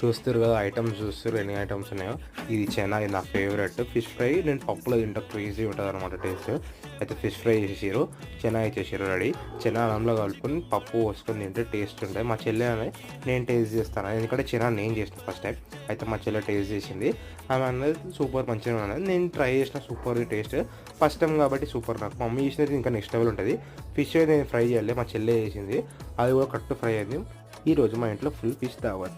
చూస్తుర్రు కదా, ఐటమ్స్ చూస్తుర్రు ఎన్ని ఐటమ్స్ ఉన్నాయో. ఇది చెనా, ఇది నా ఫేవరెట్. ఫిష్ ఫ్రై నేను పప్పులో తింటా, క్రేజీ ఉంటుంది అనమాట టేస్ట్. అయితే ఫిష్ ఫ్రై చేసేసారు, చెనా ఇచ్చేసారు రెడీ. చెనా అన్నంలో కలుపుకొని పప్పు పోసుకొని తింటే టేస్ట్ ఉంటాయి. మా చెల్లె అని నేను టేస్ట్ చేస్తాను, ఎందుకంటే చెనా నేను చేసిన ఫస్ట్ టైం. అయితే మా చెల్లె టేస్ట్ చేసింది, ఆమె అన్నది సూపర్ మంచిగా ఉన్నది. నేను ట్రై చేసిన సూపర్ టేస్ట్, ఫస్ట్ టైం కాబట్టి సూపర్. నాకు మమ్మీ చేసినది ఇంకా నెక్స్ట్ లెవెల్ ఉంటుంది. ఫిష్ అయితే నేను ఫ్రై చేయాలి, మా చెల్లె చేసింది, అది కూడా కట్టు ఫ్రై అయింది. ఈరోజు మా ఇంట్లో ఫుల్ ఫిష్ దావత్.